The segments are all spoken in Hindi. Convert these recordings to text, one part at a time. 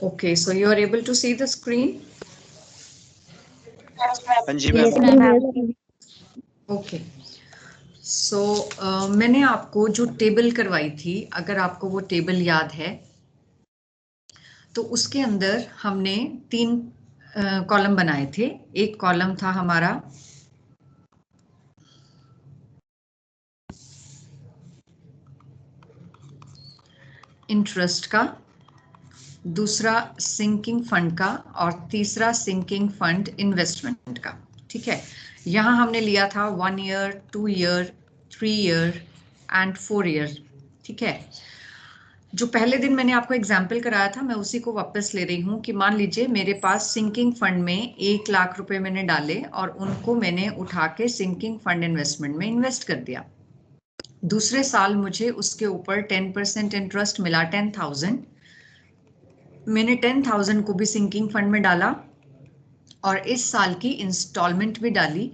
Okay, so you are able to see the screen? हाँ जी Yes, ma'am. ma'am. Okay so मैंने आपको जो टेबल करवाई थी, अगर आपको वो टेबल याद है, तो उसके अंदर हमने 3 कॉलम बनाए थे। एक कॉलम था हमारा इंटरेस्ट का, दूसरा सिंकिंग फंड का और तीसरा सिंकिंग फंड इन्वेस्टमेंट का। ठीक है, यहाँ हमने लिया था 1 year, 2 year, 3 year and 4 year. ठीक है, जो पहले दिन मैंने आपको एग्जाम्पल कराया था, मैं उसी को वापस ले रही हूँ कि मान लीजिए मेरे पास सिंकिंग फंड में 1 लाख रुपए मैंने डाले और उनको मैंने उठा के सिंकिंग फंड इन्वेस्टमेंट में इन्वेस्ट कर दिया। दूसरे साल मुझे उसके ऊपर 10% इंटरेस्ट मिला, 10,000। मैंने 10,000 को भी सिंकिंग फंड में डाला और इस साल की इंस्टॉलमेंट भी डाली।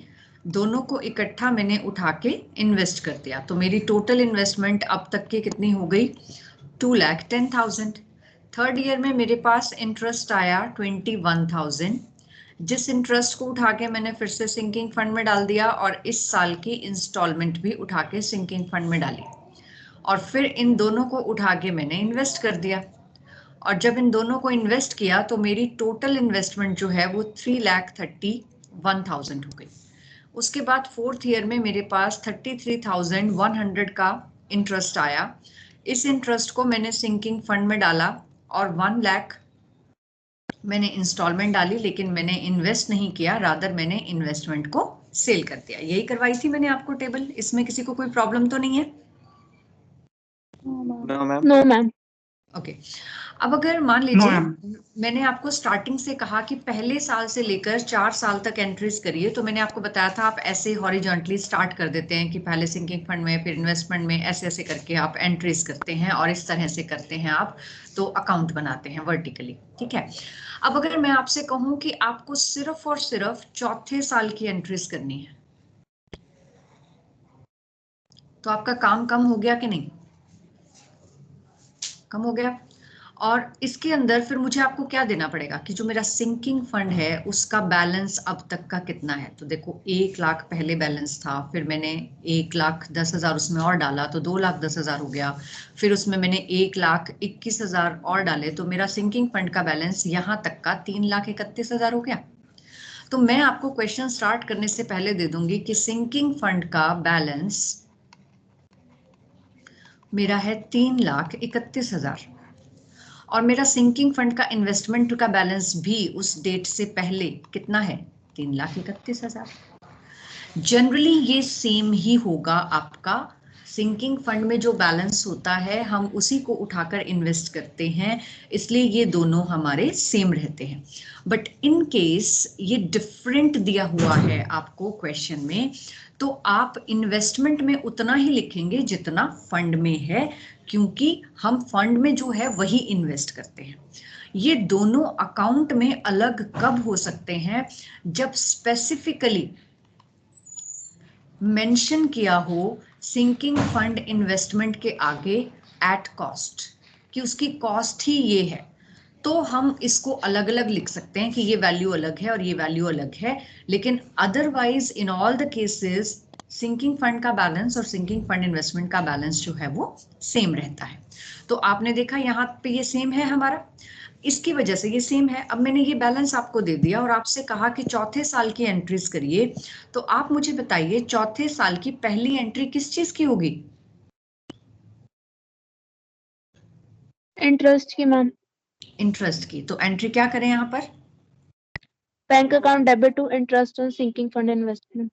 दोनों को इकट्ठा मैंने उठा के इन्वेस्ट कर दिया। तो मेरी टोटल इन्वेस्टमेंट अब तक की कितनी हो गई? 2,10,000। थर्ड ईयर में मेरे पास इंटरेस्ट आया 21,000। जिस इंटरेस्ट को उठा के मैंने फिर से सिंकिंग फंड में डाल दिया और इस साल की इंस्टॉलमेंट भी उठा के सिंकिंग फंड में डाली और फिर इन दोनों को उठा के मैंने इन्वेस्ट कर दिया। और जब इन दोनों को इन्वेस्ट किया तो मेरी टोटल इन्वेस्टमेंट जो है वो 3,31,000 हो गई। उसके बाद फोर्थ ईयर में मेरे पास 33,100 का इंटरेस्ट आया। इस इंटरेस्ट को मैंने सिंकिंग फंड में डाला और 1 लाख मैंने इंस्टॉलमेंट डाली, लेकिन मैंने इन्वेस्ट नहीं किया, रादर मैंने इन्वेस्टमेंट को सेल कर दिया। यही करवाई थी मैंने आपको टेबल। इसमें किसी को कोई प्रॉब्लम तो नहीं है? No ma'am. No, ma'am. Okay अब अगर मान लीजिए मैंने आपको स्टार्टिंग से कहा कि पहले साल से लेकर 4 साल तक एंट्रीज करिए, तो मैंने आपको बताया था आप ऐसे हॉरिजॉन्टली स्टार्ट कर देते हैं कि पहले सिंकिंग फंड में, फिर इन्वेस्टमेंट में, ऐसे ऐसे करके आप एंट्रीज करते हैं और इस तरह से करते हैं आप, तो अकाउंट बनाते हैं वर्टिकली। ठीक है, अब अगर मैं आपसे कहूं कि आपको सिर्फ और सिर्फ चौथे साल की एंट्रीज करनी है, तो आपका काम कम हो गया कि नहीं? कम हो गया। और इसके अंदर फिर मुझे आपको क्या देना पड़ेगा कि जो मेरा सिंकिंग फंड है उसका बैलेंस अब तक का कितना है। तो देखो 1 लाख पहले बैलेंस था, फिर मैंने 1,10,000 उसमें और डाला तो 2,10,000 हो गया, फिर उसमें मैंने 1,21,000 और डाले तो मेरा सिंकिंग फंड का बैलेंस यहाँ तक का 3,31,000 हो गया। तो मैं आपको क्वेश्चन स्टार्ट करने से पहले दे दूंगी कि सिंकिंग फंड का बैलेंस मेरा है 3,31,000 और मेरा सिंकिंग फंड का इन्वेस्टमेंट का बैलेंस भी उस डेट से पहले कितना है? 3,31,000। जनरली ये सेम ही होगा आपका। सिंकिंग फंड में जो बैलेंस होता है हम उसी को उठाकर इन्वेस्ट करते हैं, इसलिए ये दोनों हमारे सेम रहते हैं। बट इन केस ये डिफरेंट दिया हुआ है आपको क्वेश्चन में, तो आप इन्वेस्टमेंट में उतना ही लिखेंगे जितना फंड में है, क्योंकि हम फंड में जो है वही इन्वेस्ट करते हैं। ये दोनों अकाउंट में अलग कब हो सकते हैं? जब स्पेसिफिकली मेंशन किया हो सिंकिंग फंड इन्वेस्टमेंट के आगे एट कॉस्ट, कि उसकी कॉस्ट ही ये है, तो हम इसको अलग अलग लिख सकते हैं कि ये वैल्यू अलग है और ये वैल्यू अलग है। लेकिन otherwise in all the cases sinking fund का बैलेंस और सिंकिंग फंड इन्वेस्टमेंट का बैलेंस जो है वो सेम रहता है। तो आपने देखा यहाँ पे ये सेम है हमारा, इसकी वजह से ये सेम है। अब मैंने ये बैलेंस आपको दे दिया और आपसे कहा कि चौथे साल की एंट्रीज करिए, तो आप मुझे बताइए चौथे साल की पहली एंट्री किस चीज की होगी? इंटरेस्ट की मैम। इंटरेस्ट की। तो एंट्री क्या करें यहाँ पर? Bank account debit to interest on sinking fund investment.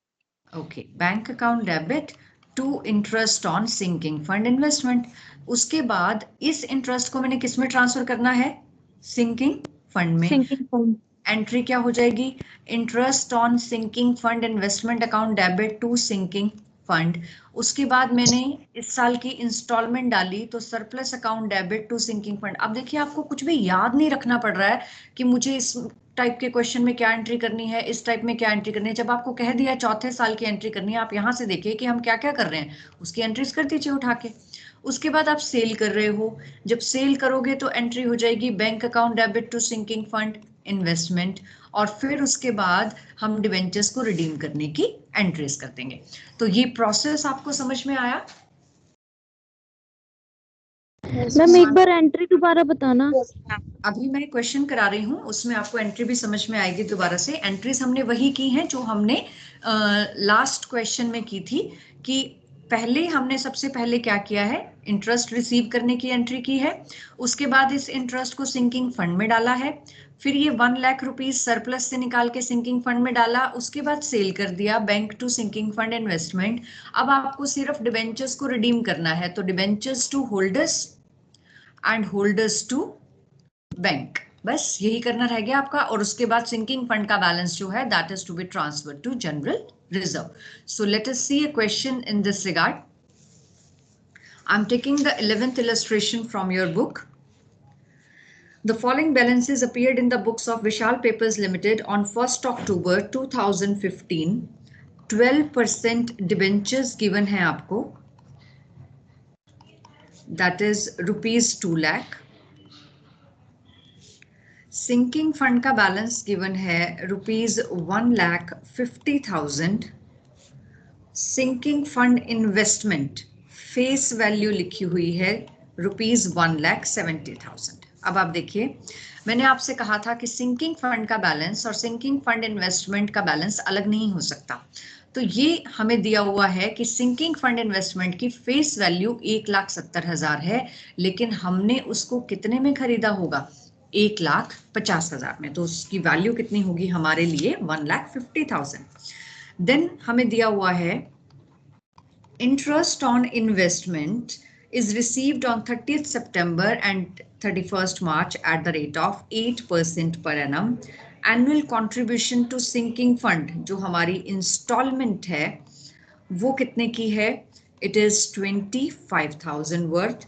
Okay, bank account debit to interest on sinking fund investment. उसके बाद इस इंटरेस्ट को मैंने किस में ट्रांसफर करना है? सिंकिंग फंड में। Sinking fund. एंट्री क्या हो जाएगी? Interest on sinking fund investment account debit to sinking fund. उसके बाद मैंने इस साल की इंस्टॉलमेंट डाली तो surplus account debit to sinking fund. अब देखिए आपको कुछ भी याद नहीं रखना पड़ रहा है कि मुझे इस टाइप के क्वेश्चन में क्या एंट्री करनी है, इस टाइप में क्या एंट्री करनी है। जब आपको कह दिया चौथे साल की एंट्री करनी है, आप यहाँ से देखिए कि हम क्या क्या कर रहे हैं, उसकी एंट्रीज कर दीजिए उठा के। उसके बाद आप सेल कर रहे हो, जब सेल करोगे तो एंट्री हो जाएगी bank account debit to sinking fund investment, और फिर उसके बाद हम डिवेंचर्स को रिडीम करने की एंट्रीज कर देंगे। तो ये प्रोसेस आपको समझ में आया? मैम एक बार एंट्री दोबारा बताना। अभी मैं क्वेश्चन करा रही हूँ, उसमें आपको एंट्री भी समझ में आएगी दोबारा से। एंट्रीज हमने वही की हैं जो हमने लास्ट क्वेश्चन में की थी, कि पहले हमने सबसे पहले क्या किया है, इंटरेस्ट रिसीव करने की एंट्री की है, उसके बाद इस इंटरेस्ट को सिंकिंग फंड में डाला है, फिर ये 1 लाख रुपीज सरप्लस से निकाल के सिंकिंग फंड में डाला, उसके बाद सेल कर दिया bank to sinking fund investment. अब आपको सिर्फ डिबेंचर्स को रिडीम करना है, तो debentures to holders and holders to bank, बस यही करना रह गया आपका। और उसके बाद सिंकिंग फंड का बैलेंस जो है that is to be transferred to general reserve. So let us see a question in this regard. I'm taking the 11th illustration from your book. The following balances appeared in the books of Vishal Papers Limited on 1st October 2015. 12% debentures given है आपको, that is rupees 2 lakh. Sinking fund का बैलेंस गिवन है rupees 1,50,000. Sinking fund investment face value लिखी हुई है रुपीज 1,70,000. अब आप देखिए, मैंने आपसे कहा था कि सिंकिंग फंड का बैलेंस और सिंकिंग फंड इन्वेस्टमेंट का बैलेंस अलग नहीं हो सकता। तो ये हमें दिया हुआ है कि सिंकिंग फंड इन्वेस्टमेंट की फेस वैल्यू 1,70,000 है, लेकिन हमने उसको कितने में खरीदा होगा, 1,50,000 में, तो उसकी वैल्यू कितनी होगी हमारे लिए, 1,50,000. देन हमें दिया हुआ है interest on investment is received on 30th September and 31st March at the rate of 8% per annum. Annual contribution to sinking fund जो हमारी इंस्टॉलमेंट है वो कितने की है, it is 25,000 worth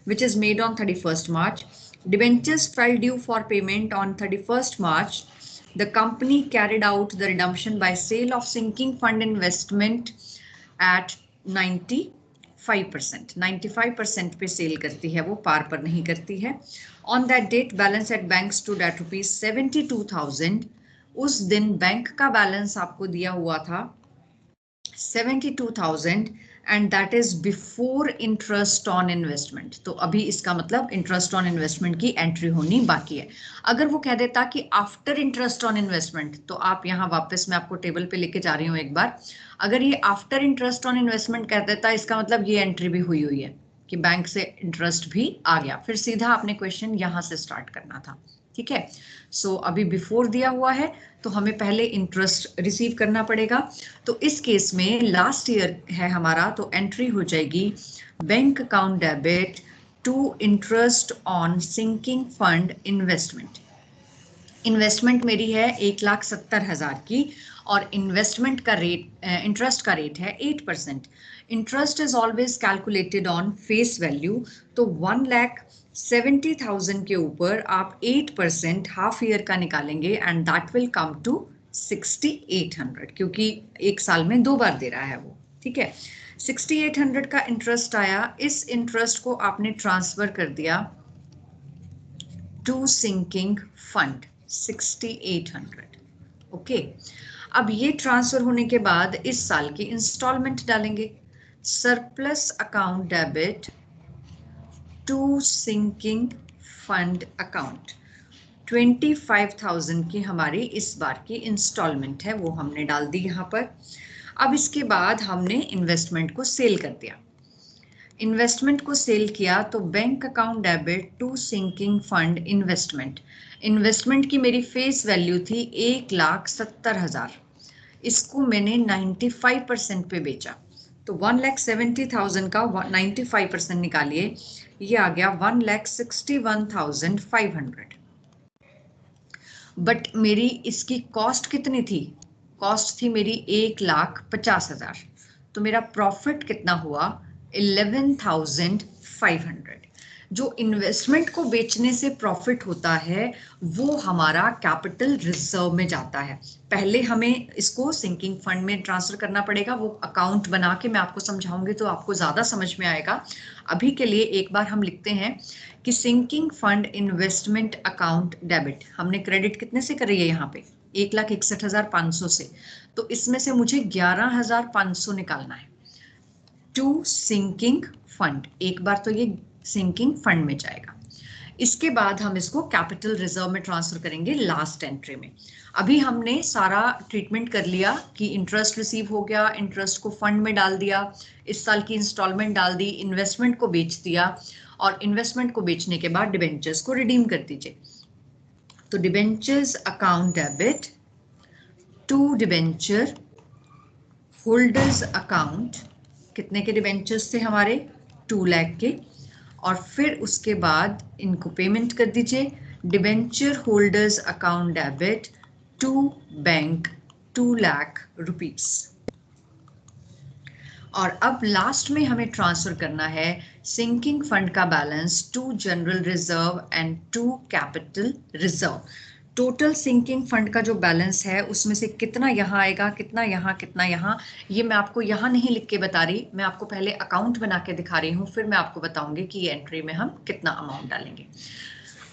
which is made on 31st March. Debentures fell due for payment on 31st March. The company carried out the redemption by sale of sinking fund investment at 95%. 95% पे सेल करती है वो, पार पर नहीं करती है. On that date, balance at bank stood at rupees 72,000. उस दिन बैंक का बैलेंस आपको दिया हुआ था 72,000 and that is before interest on investment. तो अभी इसका मतलब interest on investment की एंट्री होनी बाकी है. अगर वो कह देता कि after interest on investment, तो आप यहाँ वापस मैं आपको टेबल पे लेके जा रही हूँ एक बार, अगर ये after interest on investment कह देता, इसका मतलब ये एंट्री भी हुई है कि बैंक से इंटरेस्ट भी आ गया, फिर सीधा आपने क्वेश्चन यहाँ से स्टार्ट करना था. ठीक है, सो अभी बिफोर दिया हुआ है तो हमें पहले इंटरेस्ट रिसीव करना पड़ेगा. तो इस केस में लास्ट ईयर है हमारा, तो एंट्री हो जाएगी bank account debit to interest on sinking fund investment. Investment मेरी है 1,70,000 की और इन्वेस्टमेंट का रेट, इंटरेस्ट का रेट है 8%. Interest is always calculated on face value, तो 1,70,000 के ऊपर आप 8% हाफ ईयर का निकालेंगे and that will come to 6,800, क्योंकि एक साल में 2 बार दे रहा है वो. ठीक है, 6,800 का इंटरेस्ट आया, इस इंटरेस्ट को आपने ट्रांसफर कर दिया टू सिंकिंग फंड 6,800. ओके, अब ये ट्रांसफर होने के बाद इस साल की इंस्टॉलमेंट डालेंगे, surplus account debit to sinking fund account. 25,000 की हमारी इस बार की इंस्टॉलमेंट है, वो हमने डाल दी यहाँ पर. अब इसके बाद हमने इन्वेस्टमेंट को सेल कर दिया. इन्वेस्टमेंट को सेल किया तो bank account debit to sinking fund investment. Investment की मेरी फेस वैल्यू थी 1,70,000, इसको मैंने 95% पे बेचा, तो 1,70,000 का 95% निकालिए, ये आ गया 1,61,500. बट मेरी इसकी कॉस्ट कितनी थी, कॉस्ट थी मेरी 1,50,000, तो मेरा प्रॉफिट कितना हुआ 11,500. जो इन्वेस्टमेंट को बेचने से प्रॉफिट होता है वो हमारा कैपिटल रिजर्व में जाता है। पहले हमें इसको सिंकिंग फंड में ट्रांसफर करना पड़ेगा, वो अकाउंट बना के मैं आपको समझाऊंगी तो आपको ज्यादा समझ में आएगा। अभी के लिए एक बार हम लिखते हैं कि sinking fund investment account debit, हमने क्रेडिट कितने से करी है यहाँ पे 1,61,500 से, तो इसमें से मुझे 11,500 निकालना है टू सिंकिंग फंड। एक बार तो ये सिंकिंग फंड में जाएगा, इसके बाद हम इसको कैपिटल रिजर्व में ट्रांसफर करेंगे लास्ट एंट्री में। अभी हमने सारा ट्रीटमेंट कर लिया कि इंटरेस्ट रिसीव हो गया, इंटरेस्ट को फंड में डाल दिया, इस साल की इंस्टॉलमेंट डाल दी, इन्वेस्टमेंट को बेच दिया, और इन्वेस्टमेंट को बेचने के बाद डिबेंचर्स को रिडीम कर दीजिए। तो debentures account debit to debenture holders account, कितने के डिबेंचर्स थे हमारे 2 लाख के, और फिर उसके बाद इनको पेमेंट कर दीजिए। Debenture holders account debit to bank 2 lakh rupees. और अब लास्ट में हमें ट्रांसफर करना है सिंकिंग फंड का balance to general reserve and to capital reserve. Total sinking fund का जो बैलेंस है उसमें से कितना यहाँ आएगा, कितना यहाँ, कितना यहाँ, ये मैं आपको यहाँ नहीं लिख के बता रही, मैं आपको पहले अकाउंट बना के दिखा रही हूँ, फिर मैं आपको बताऊंगी कि ये एंट्री में हम कितना अमाउंट डालेंगे।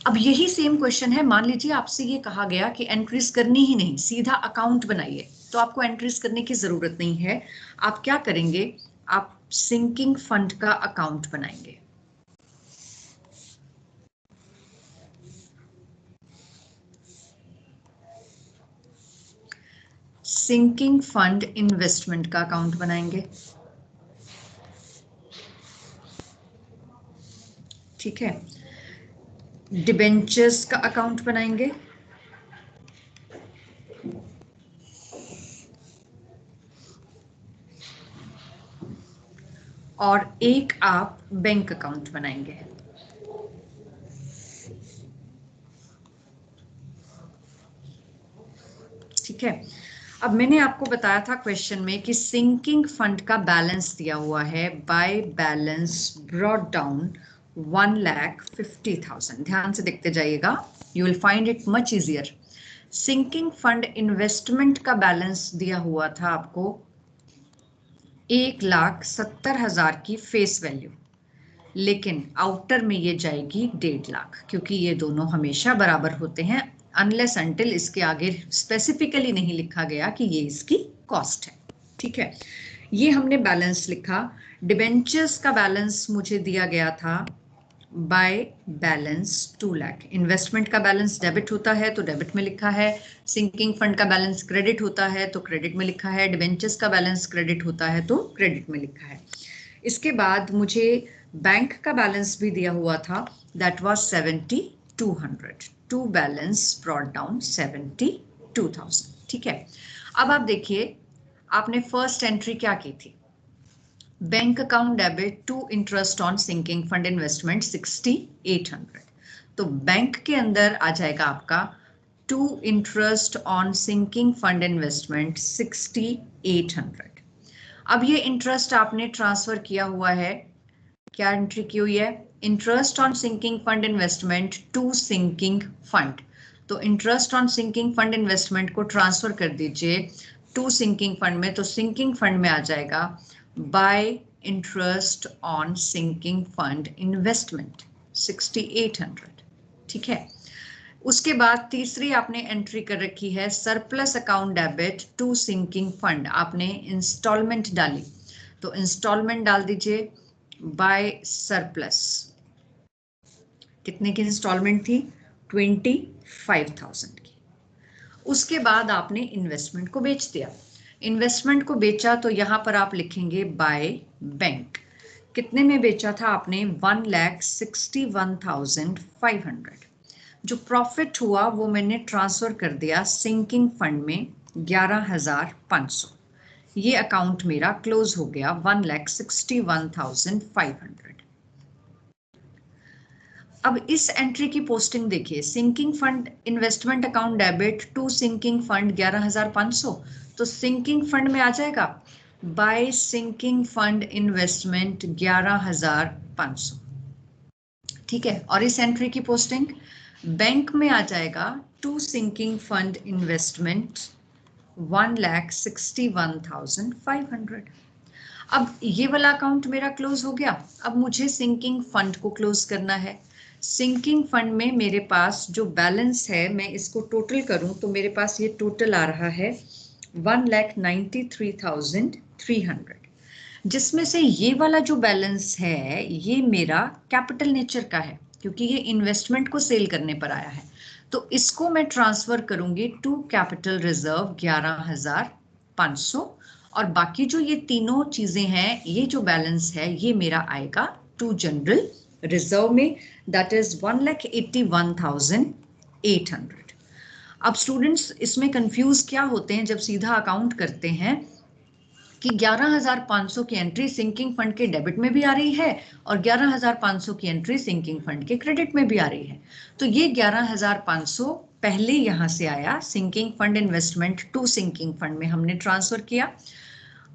अब यही सेम क्वेश्चन है, मान लीजिए आपसे ये कहा गया कि एंट्रीज करनी ही नहीं, सीधा अकाउंट बनाइए, तो आपको एंट्रीज करने की जरूरत नहीं है। आप क्या करेंगे, आप सिंकिंग फंड का अकाउंट बनाएंगे। सिंकिंग फंड इन्वेस्टमेंट का अकाउंट बनाएंगे, ठीक है। डिबेंचर्स का अकाउंट बनाएंगे, और एक आप बैंक अकाउंट बनाएंगे। ठीक है। अब मैंने आपको बताया था क्वेश्चन में कि सिंकिंग फंड का बैलेंस दिया हुआ है बाय बैलेंस ब्रॉट डाउन 1,50,000। ध्यान से देखते जाइएगा, you will find it much easier. Sinking fund investment का बैलेंस दिया हुआ था आपको 1,70,000 की फेस वैल्यू, लेकिन आउटर में ये जाएगी 1.5 लाख, क्योंकि ये दोनों हमेशा बराबर होते हैं अनलेस अंटिल इसके आगे स्पेसिफिकली नहीं लिखा गया कि ये इसकी कॉस्ट है। ठीक है, ये हमने बैलेंस लिखा। डिबेंचर्स का बैलेंस मुझे दिया गया था बाय बैलेंस 2 लाख। इन्वेस्टमेंट का बैलेंस डेबिट होता है तो डेबिट में लिखा है, सिंकिंग फंड का बैलेंस क्रेडिट होता है तो क्रेडिट में लिखा है, डिबेंचर्स का बैलेंस क्रेडिट होता है तो क्रेडिट में लिखा है। इसके बाद मुझे बैंक का बैलेंस भी दिया हुआ था, that was 7,200 to balance brought down 72,000। ठीक है, अब आप देखिए आपने फर्स्ट एंट्री क्या की थी, bank account debit to interest on sinking fund investment 6,800। तो बैंक के अंदर आ जाएगा आपका to interest on sinking fund investment 6,800। अब ये इंटरेस्ट आपने ट्रांसफर किया हुआ है, क्या एंट्री की हुई है, interest on sinking fund investment to sinking fund. तो interest on sinking fund investment को ट्रांसफर कर दीजिए टू सिंकिंग फंड में, तो सिंकिंग फंड में आ जाएगा by interest on sinking fund investment 6,800। ठीक है, उसके बाद तीसरी आपने एंट्री कर रखी है surplus account debit to sinking fund, आपने इंस्टॉलमेंट डाली, तो इंस्टॉलमेंट डाल दीजिए बाय सरप्लस। कितने की इंस्टॉलमेंट थी, 25,000 की। उसके बाद आपने इन्वेस्टमेंट को बेच दिया, इन्वेस्टमेंट को बेचा तो यहां पर आप लिखेंगे बाय बैंक। कितने में बेचा था आपने, 1,61,500। जो प्रॉफिट हुआ वो मैंने ट्रांसफर कर दिया सिंकिंग फंड में 11,500। ये अकाउंट मेरा क्लोज हो गया 1,61,500। अब इस एंट्री की पोस्टिंग देखिए, sinking fund investment account debit to sinking fund 11,500, तो सिंकिंग फंड में आ जाएगा बाय सिंकिंग फंड इन्वेस्टमेंट 11,500। ठीक है, और इस एंट्री की पोस्टिंग बैंक में आ जाएगा टू सिंकिंग फंड इन्वेस्टमेंट 1,61,500। अब ये वाला अकाउंट मेरा क्लोज हो गया। अब मुझे सिंकिंग फंड को क्लोज करना है। सिंकिंग फंड में मेरे पास जो बैलेंस है, मैं इसको टोटल करूं तो मेरे पास ये टोटल आ रहा है 1,93,300, जिसमें से ये वाला जो बैलेंस है ये मेरा कैपिटल नेचर का है, क्योंकि ये इन्वेस्टमेंट को सेल करने पर आया है। तो इसको मैं ट्रांसफर करूंगी टू कैपिटल रिजर्व 11,500, और बाकी जो ये तीनों चीजें हैं, ये जो बैलेंस है ये मेरा आएगा टू जनरल रिजर्व में, दैट इज 1,81,800। अब स्टूडेंट्स इसमें कंफ्यूज क्या होते हैं जब सीधा अकाउंट करते हैं कि 11,500 की एंट्री सिंकिंग फंड के डेबिट में भी आ रही है और 11,500 की एंट्री सिंकिंग फंड के क्रेडिट में भी आ रही है। तो ये 11,500 पहले यहां से आया sinking fund investment to sinking fund में हमने ट्रांसफर किया।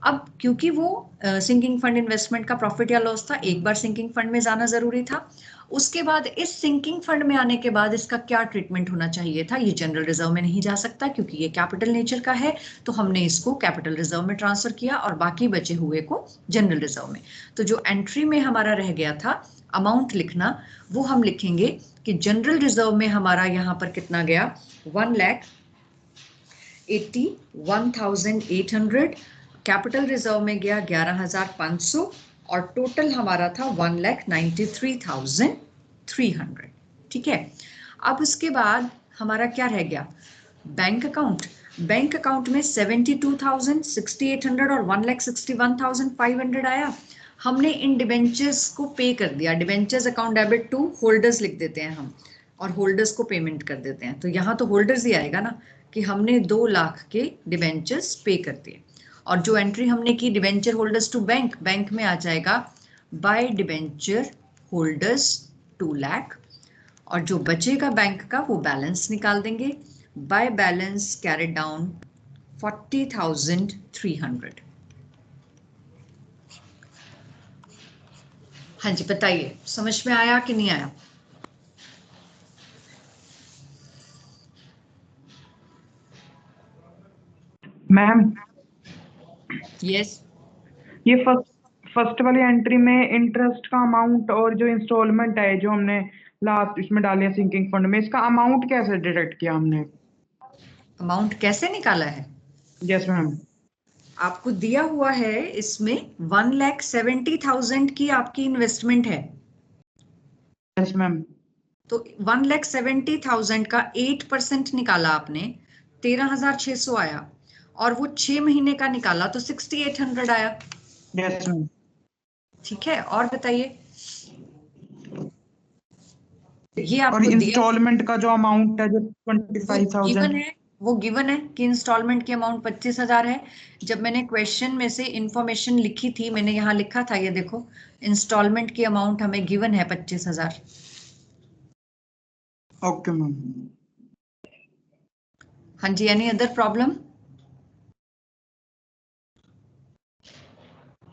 अब क्योंकि वो सिंकिंग फंड इन्वेस्टमेंट का प्रॉफिट या लॉस था, एक बार सिंकिंग फंड में जाना जरूरी था। उसके बाद इस सिंकिंग फंड में आने के बाद इसका क्या ट्रीटमेंट होना चाहिए था, ये जनरल रिजर्व में नहीं जा सकता क्योंकि ये कैपिटल नेचर का है, तो हमने इसको कैपिटल रिजर्व में ट्रांसफर किया और बाकी बचे हुए को जनरल रिजर्व में। तो जो एंट्री में हमारा रह गया था अमाउंट लिखना, वो हम लिखेंगे कि जनरल रिजर्व में हमारा यहाँ पर कितना गया, 1,81,800, कैपिटल रिजर्व में गया 11,500 और टोटल हमारा था 1,93,300। ठीक है, अब उसके बाद हमारा क्या रह गया, बैंक अकाउंट। बैंक अकाउंट में 72,000, 6,800 और 1,61,500 आया। हमने इन डिबेंचर्स को पे कर दिया, debentures account debit to holders लिख देते हैं हम और होल्डर्स को पेमेंट कर देते हैं। तो यहाँ तो होल्डर्स ही आएगा ना कि हमने 2 लाख के डिबेंचर्स पे कर दिए। और जो एंट्री हमने की debenture holders to bank, bank में आ जाएगा बाय डिबेंचर होल्डर्स 2 लाख, और जो बचेगा बैंक का वो बैलेंस निकाल देंगे, बाय बैलेंस कैरिड डाउन 40,300। हाँ जी बताइए, समझ में आया कि नहीं आया? मैम यस, ये फर्स्ट वाली एंट्री में इंटरेस्ट का अमाउंट और जो इंस्टॉलमेंट है जो हमने लास्ट इसमें डाले सिंकिंग फंड में, इसका अमाउंट कैसे डिडक्ट किया हमने? अमाउंट कैसे निकाला है? Yes ma'am. आपको दिया हुआ है इसमें 1,70,000 की आपकी इन्वेस्टमेंट है। Yes ma'am. तो 1,70,000 का 8% निकाला आपने, 13,600 आया, और वो 6 महीने का निकाला तो 6,800 आया। Yes ma'am. ठीक है, और बताइए। ये और आपको इंस्टॉलमेंट का जो अमाउंट है जो गिवन 25,000 है, वो गिवन है कि इंस्टॉलमेंट की अमाउंट 25,000 है। जब मैंने क्वेश्चन में से इंफॉर्मेशन लिखी थी, मैंने यहाँ लिखा था, ये देखो, इंस्टॉलमेंट की अमाउंट हमें गिवन है 25,000। Okay ma'am. हाँ जी, एनी अदर प्रॉब्लम?